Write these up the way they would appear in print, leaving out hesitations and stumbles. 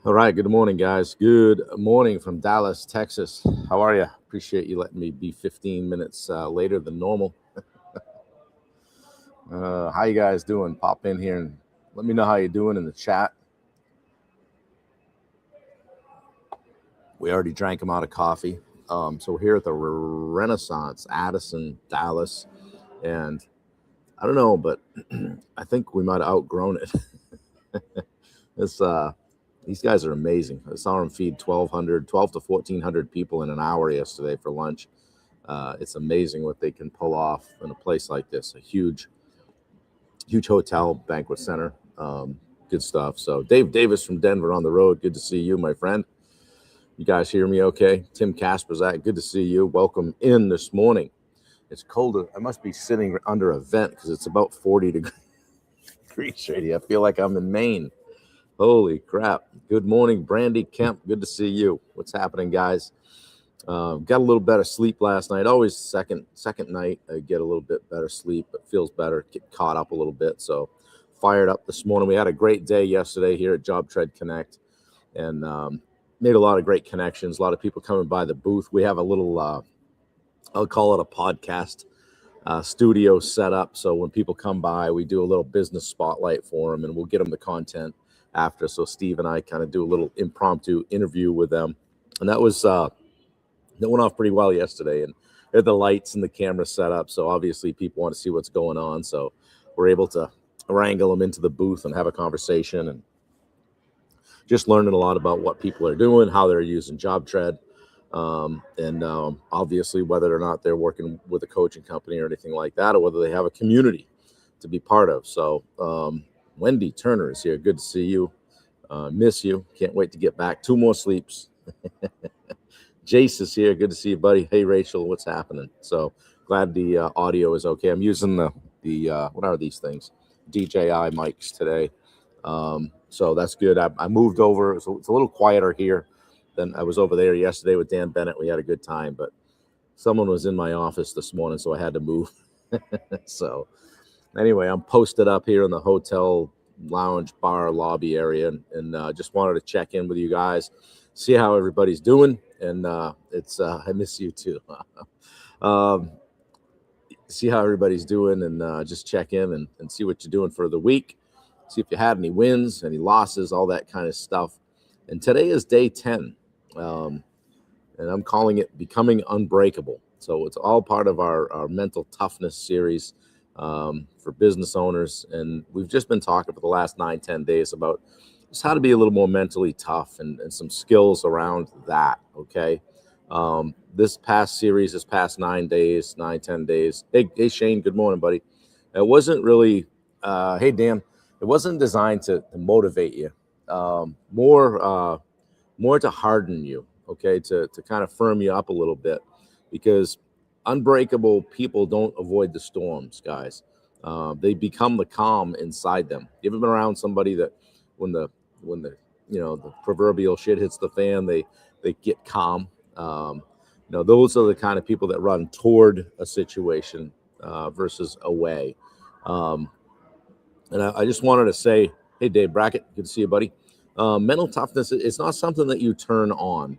All right. Good morning, guys. Good morning from Dallas, Texas. How are you? Appreciate you letting me be 15 minutes later than normal. How you guys doing? Pop in here and let me know how you're doing in the chat. We already drank them out of coffee. So we're here at the Renaissance, Addison, Dallas. And I don't know, but I think we might have outgrown it. This These guys are amazing. I saw them feed 12 to 1,400 people in an hour yesterday for lunch. It's amazing what they can pull off in a place like this, a huge hotel, banquet center. Good stuff. So Dave Davis from Denver on the road. Good to see you, my friend. You guys hear me okay? Tim Kasperzak, good to see you. Welcome in this morning. It's colder. I must be sitting under a vent because it's about 40 degrees right here. I feel like I'm in Maine. Holy crap. Good morning, Brandy Kemp. Good to see you. What's happening, guys? Got a little better sleep last night. Always second night, I get a little bit better sleep. It feels better, get caught up a little bit. So fired up this morning. We had a great day yesterday here at Job Tread Connect and made a lot of great connections. A lot of people coming by the booth. We have a little, I'll call it a podcast studio set up. So when people come by, we do a little business spotlight for them and we'll get them the content after. So Steve and I kind of do a little impromptu interview with them. And that went off pretty well yesterday. And they had the lights and the camera set up. So obviously people want to see what's going on. So we're able to wrangle them into the booth and have a conversation and just learning a lot about what people are doing, how they're using Job Tread. And obviously whether or not they're working with a coaching company or anything like that, or whether they have a community to be part of. So Wendy Turner is here. Good to see you. Miss you. Can't wait to get back. 2 more sleeps. Jace is here. Good to see you, buddy. Hey, Rachel, what's happening? So glad the audio is okay. I'm using the what are these things? DJI mics today. So that's good. I moved over. So it's a little quieter here than I was over there yesterday with Dan Bennett. We had a good time, but someone was in my office this morning, so I had to move. So anyway, I'm posted up here in the hotel lounge bar lobby area and just wanted to check in with you guys, see how everybody's doing. And it's I miss you too. See how everybody's doing and just check in and see what you're doing for the week. See if you had any wins, any losses, all that kind of stuff. And today is day 10. And I'm calling it Becoming Unbreakable. So it's all part of our mental toughness series for business owners. And we've just been talking for the last 9-10 days about just how to be a little more mentally tough and some skills around that. Okay. This past 9 days, 9-10 days. Hey, Shane, good morning, buddy. It wasn't really, hey, Dan, it wasn't designed to motivate you, more to harden you. Okay. To kind of firm you up a little bit, because unbreakable people don't avoid the storms, guys. They become the calm inside them. You ever been around somebody that when the the proverbial shit hits the fan, they get calm. Those are the kind of people that run toward a situation versus away. And I just wanted to say, hey, Dave Brackett, good to see you, buddy. Mental toughness, it's not something that you turn on.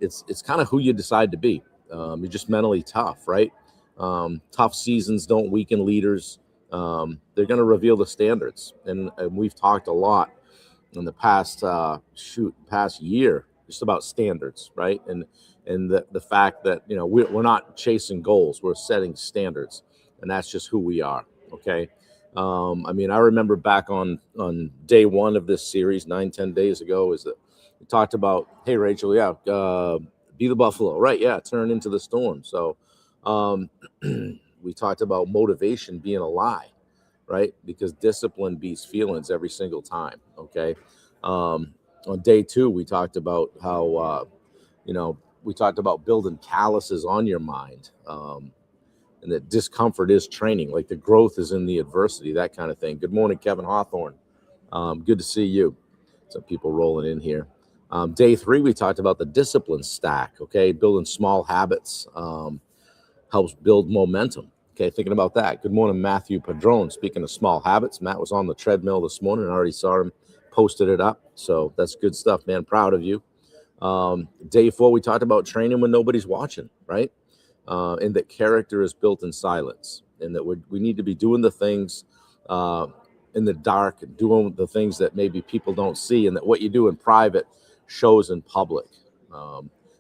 It's kind of who you decide to be. You're just mentally tough, right? Tough seasons don't weaken leaders. They're going to reveal the standards. And we've talked a lot in the past year, just about standards, right? And the fact that, we're not chasing goals, we're setting standards, and that's just who we are. Okay. I remember back on day 1 of this series, 9-10 days ago, is that we talked about, hey, Rachel, be the buffalo, right? Yeah. Turn into the storm. So, we talked about motivation being a lie, right? Because discipline beats feelings every single time. Okay. On day 2, we talked about how, we talked about building calluses on your mind, and that discomfort is training, like the growth is in the adversity, that kind of thing. Good morning, Kevin Hawthorne. Good to see you. Some people rolling in here. Day 3, we talked about the discipline stack. Okay. Building small habits, helps build momentum. Okay, thinking about that. Good morning, Matthew Padron. Speaking of small habits, Matt was on the treadmill this morning. I already saw him posted it up. So that's good stuff, man. Proud of you. Day 4, we talked about training when nobody's watching, right? And that character is built in silence, and that we need to be doing the things in the dark, doing the things that maybe people don't see, and that what you do in private shows in public.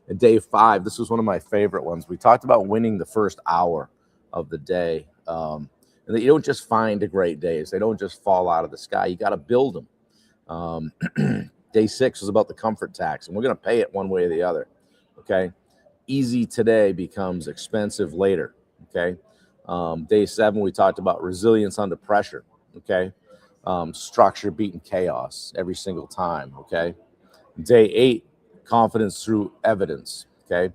And day 5, this was one of my favorite ones. We talked about winning the first hour of the day, and that you don't just find the great days. They don't just fall out of the sky. You got to build them. Day 6 was about the comfort tax, and we're going to pay it one way or the other. Okay. Easy today becomes expensive later. Okay. Day 7, we talked about resilience under pressure. Okay. Structure beating chaos every single time. Okay. Day 8, confidence through evidence. Okay.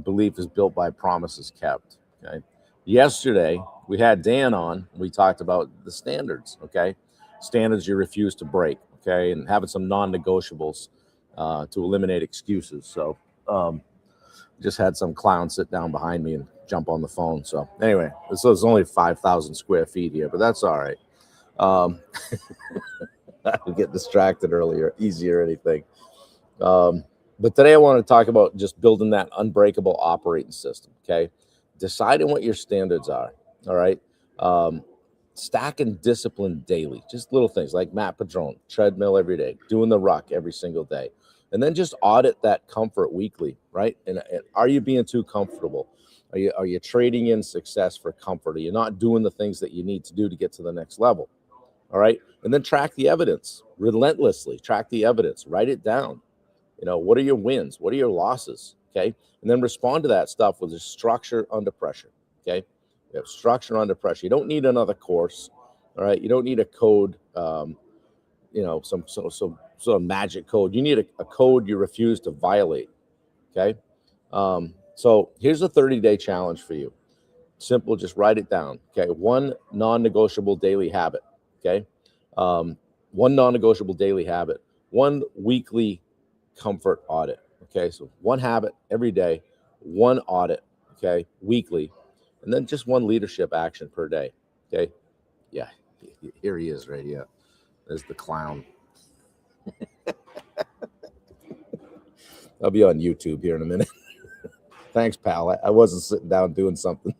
Belief is built by promises kept. Okay. Yesterday, we had Dan on. We talked about the standards. Okay. Standards you refuse to break. Okay. And having some non-negotiables to eliminate excuses. So, just had some clown sit down behind me and jump on the phone. So anyway, this is only 5,000 square feet here, but that's all right. I would get distracted easier or anything. But today I want to talk about just building that unbreakable operating system. Okay. Deciding what your standards are. All right. Stacking discipline daily, just little things like Matt Padron, treadmill every day, doing the ruck every single day. And then just audit that comfort weekly, right? And are you being too comfortable? Are you trading in success for comfort? Are you not doing the things that you need to do to get to the next level? All right. And then track the evidence relentlessly. Track the evidence. Write it down. What are your wins? What are your losses? Okay. And then respond to that stuff with a structure under pressure. Okay. You have structure under pressure. You don't need another course. All right. You don't need a code. Some sort of magic code. You need a code you refuse to violate. Okay. So here's a 30-day challenge for you. Simple. Just write it down. Okay. One non-negotiable daily habit. Okay. One non-negotiable daily habit. One weekly comfort audit. Okay. So one habit every day, one audit. Okay. Weekly. And then just one leadership action per day. Okay. Yeah. Here he is right here. There's the clown. I'll be on YouTube here in a minute. Thanks, pal. I wasn't sitting down doing something.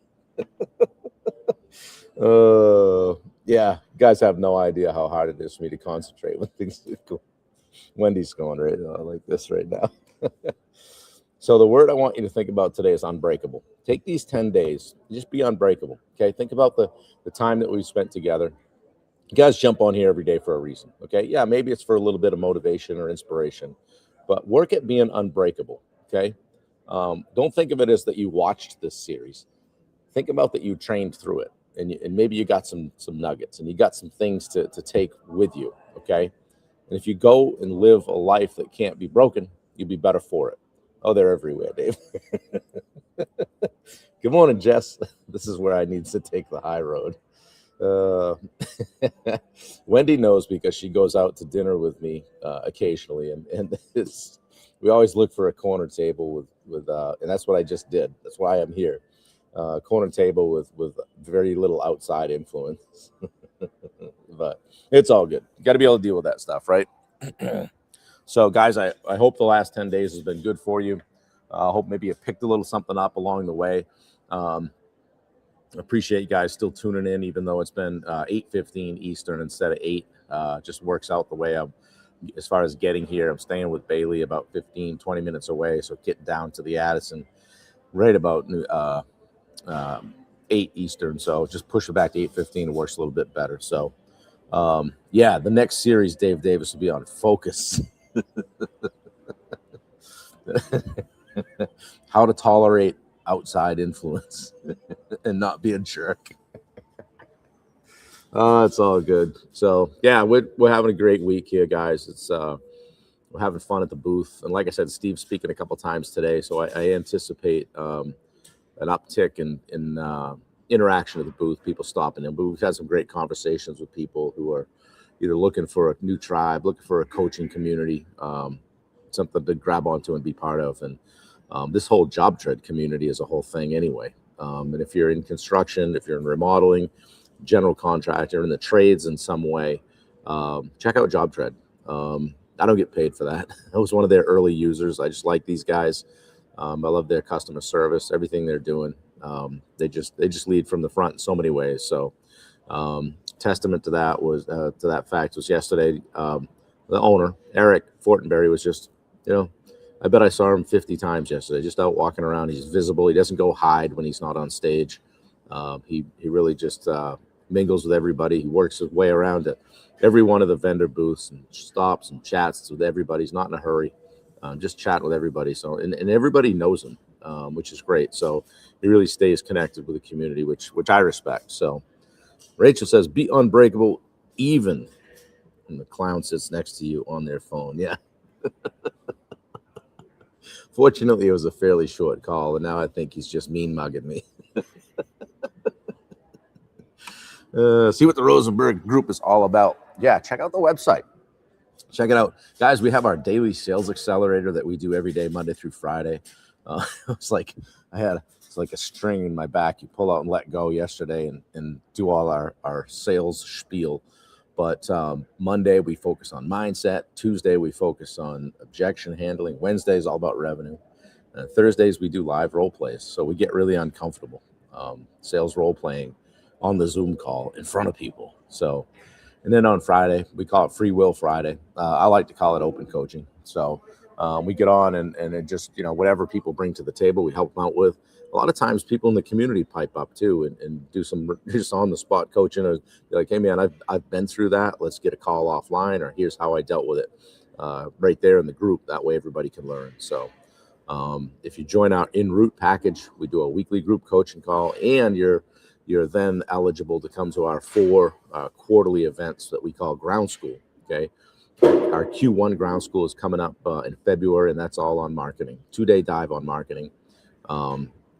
Yeah, you guys have no idea how hard it is for me to concentrate when things go. Wendy's going right like this right now. So the word I want you to think about today is unbreakable. Take these 10 days. Just be unbreakable. Okay. Think about the time that we've spent together. You guys jump on here every day for a reason. Okay. Yeah, maybe it's for a little bit of motivation or inspiration, but work at being unbreakable. Okay. Don't think of it as that you watched this series. Think about that you trained through it, and maybe you got some nuggets, and you got some things to take with you. Okay. And if you go and live a life that can't be broken, you'll be better for it. Oh, they're everywhere, Dave. Good morning, Jess. This is where I need to take the high road. Wendy knows because she goes out to dinner with me occasionally, and we always look for a corner table with and that's what I just did. That's why I'm here. Corner table with very little outside influence. But it's all good. You got to be able to deal with that stuff, right? So, guys, I hope the last 10 days has been good for you. I hope maybe you picked a little something up along the way. Appreciate you guys still tuning in, even though it's been 8:15 Eastern instead of 8. Just works out the way I'm, as far as getting here. I'm staying with Bailey about 15-20 minutes away, so getting down to the Addison right about 8 Eastern. So just push it back to 8:15. It works a little bit better. So, yeah, the next series, Dave Davis, will be on focus. How to tolerate outside influence and not be a jerk. It's all good. So yeah, we're having a great week here, guys. It's we're having fun at the booth, and like I said, Steve's speaking a couple times today, so I anticipate an uptick in interaction at the booth, people stopping in. But we've had some great conversations with people who are either looking for a new tribe, looking for a coaching community, something to grab onto and be part of. And this whole job tread community is a whole thing anyway. And if you're in construction, if you're in remodeling, general contractor, in the trades in some way, check out Job Tread. I don't get paid for that. I was one of their early users. I just like these guys. I love their customer service, everything they're doing. They just lead from the front in so many ways. So testament to that fact was yesterday. The owner, Eric Fortenberry, was just, I bet I saw him 50 times yesterday, just out walking around. He's visible. He doesn't go hide when he's not on stage. He really just mingles with everybody. He works his way around to every one of the vendor booths and stops and chats with everybody. He's not in a hurry, just chatting with everybody. So and everybody knows him, which is great. So he really stays connected with the community, which I respect. So Rachel says, "Be unbreakable, even." And the clown sits next to you on their phone. Yeah. Fortunately, it was a fairly short call, and now I think he's just mean mugging me. See what the Rosenberg Group is all about. Yeah, check out the website. Check it out. Guys, we have our daily sales accelerator that we do every day, Monday through Friday. It's like a string in my back. You pull out and let go yesterday and do all our sales spiel. But Monday, we focus on mindset. Tuesday, we focus on objection handling. Wednesday is all about revenue. Thursdays, we do live role plays. So we get really uncomfortable. Sales role playing on the Zoom call in front of people. So, and then on Friday, we call it Free Will Friday. I like to call it open coaching. So we get on and it just, whatever people bring to the table, we help them out with. A lot of times people in the community pipe up too and do some just on the spot coaching, or like, hey man, I've been through that. Let's get a call offline, or here's how I dealt with it right there in the group. That way everybody can learn. So if you join our en route package, we do a weekly group coaching call, and you're then eligible to come to our 4 quarterly events that we call Ground School. Okay. Our Q1 Ground School is coming up in February, and that's all on marketing, 2-day dive on marketing.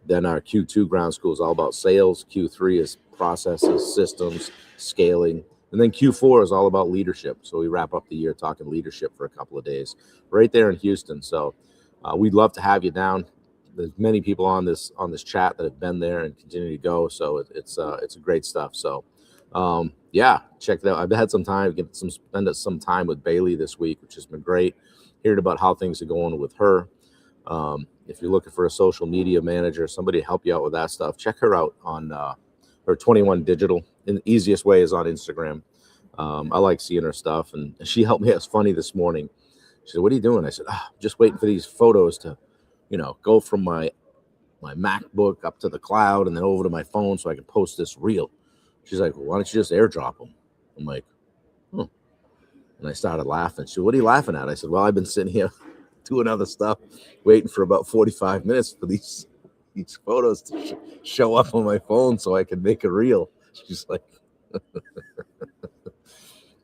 Then our Q2 Ground School is all about sales. Q3 is processes, systems, scaling. And then Q4 is all about leadership. So we wrap up the year talking leadership for a couple of days right there in Houston. So we'd love to have you down. There's many people on this chat that have been there and continue to go. So it's great stuff. So yeah, check it out. I've had some time, spend some time with Bailey this week, which has been great. Hearing about how things are going with her. If you're looking for a social media manager, somebody to help you out with that stuff, check her out on her 21 Digital. And the easiest way is on Instagram. I like seeing her stuff, and she helped me. It was funny this morning. She said, "What are you doing?" I said, "Just waiting for these photos to, go from my MacBook up to the cloud and then over to my phone so I can post this reel." She's like, "Well, why don't you just airdrop them?" I'm like, "Oh." And I started laughing. She said, "What are you laughing at?" I said, "Well, I've been sitting here doing other stuff, waiting for about 45 minutes for these photos to show up on my phone so I can make a reel." She's like,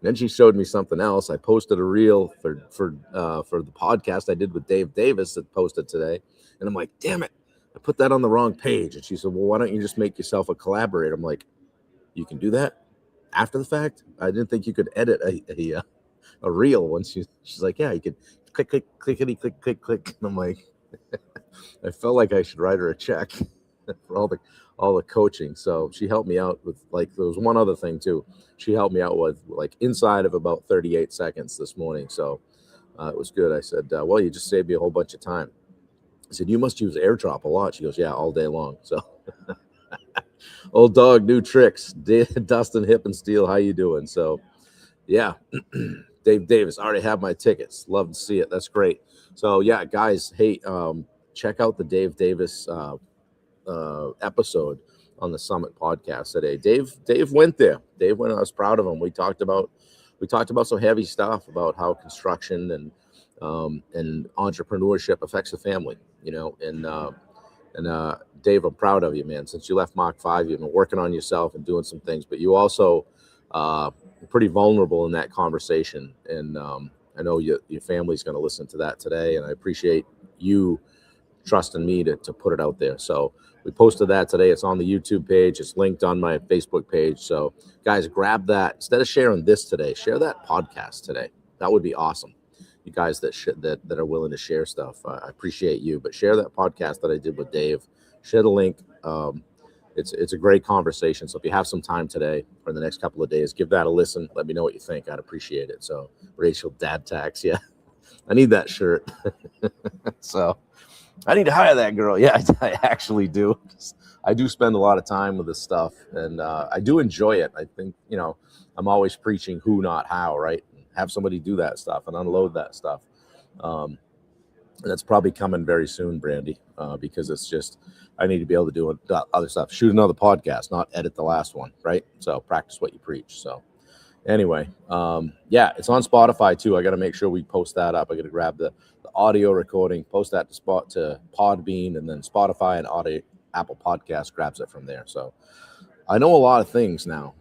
then she showed me something else. I posted a reel for the podcast I did with Dave Davis that posted today. And I'm like, damn it, I put that on the wrong page. And she said, "Well, why don't you just make yourself a collaborator?" I'm like, "You can do that after the fact? I didn't think you could edit a reel once she's like, "Yeah, you could click, clickety, click, click, click." And I'm like, I felt like I should write her a check for all the coaching. So she helped me out with, like, there was one other thing too. She helped me out with, like, inside of about 38 seconds this morning. So it was good. I said, "Well, you just saved me a whole bunch of time." I said, "You must use AirDrop a lot." She goes, "Yeah, all day long." So old dog, new tricks. Dustin Hip and Steel, how you doing? So yeah. Dave Davis, I already have my tickets. Love to see it. That's great. So yeah, guys, hey, check out the Dave Davis episode on the Summit podcast today. Dave went there. Dave went. I was proud of him. We talked about some heavy stuff about how construction and entrepreneurship affects the family. And Dave, I'm proud of you, man. Since you left Mach 5, you've been working on yourself and doing some things, but you also pretty vulnerable in that conversation. And I know your family's going to listen to that today, and I appreciate you trusting me to put it out there. So we posted that today. It's on the YouTube page. It's linked on my Facebook page. So guys, grab that. Instead of sharing this today, share that podcast today. That would be awesome. You guys that are willing to share stuff, I appreciate you. But share that podcast that I did with Dave. Share the link. it's a great conversation. So if you have some time today or the next couple of days, give that a listen. Let me know what you think. I'd appreciate it. So racial dad tax, yeah, I need that shirt. So I need to hire that girl. Yeah, I actually do. I do spend a lot of time with this stuff, and I do enjoy it. I think, I'm always preaching who, not how, right? Have somebody do that stuff and unload that stuff. And that's probably coming very soon, Brandy, because it's just, I need to be able to do other stuff. Shoot another podcast, not edit the last one, right? So practice what you preach. So anyway, yeah, it's on Spotify too. I got to make sure we post that up. I got to grab the audio recording, post that to Podbean, and then Spotify and Apple Podcast grabs it from there. So I know a lot of things now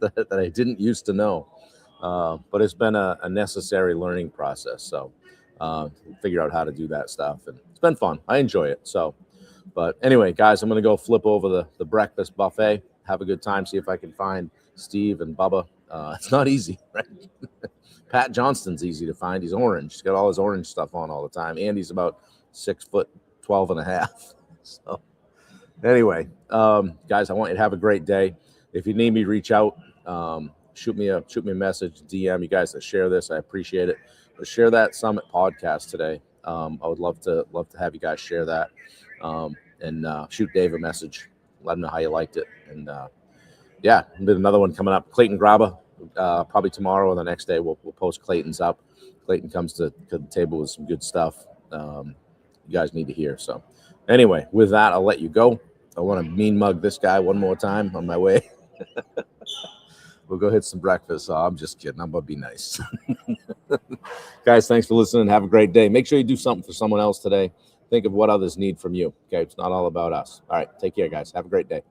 that I didn't used to know, but it's been a necessary learning process. So figure out how to do that stuff, and it's been fun. I enjoy it. So, but anyway, guys, I'm going to go flip over the breakfast buffet. Have a good time. See if I can find Steve and Bubba. It's not easy, right? Pat Johnston's easy to find. He's orange. He's got all his orange stuff on all the time. Andy's about 6'12 and a half. So anyway, guys, I want you to have a great day. If you need me, reach out. Shoot me a message, DM. You guys that share this, I appreciate it. But share that Summit podcast today. I would love to have you guys share that, and shoot Dave a message. Let him know how you liked it. And yeah, there's another one coming up. Clayton Graba, probably tomorrow or the next day. We'll post Clayton's up. Clayton comes to the table with some good stuff. You guys need to hear. So anyway, with that, I'll let you go. I want to mean mug this guy one more time on my way. We'll go hit some breakfast. So I'm just kidding. I'm going to be nice. Guys, thanks for listening. Have a great day. Make sure you do something for someone else today. Think of what others need from you. Okay, it's not all about us. All right, take care, guys. Have a great day.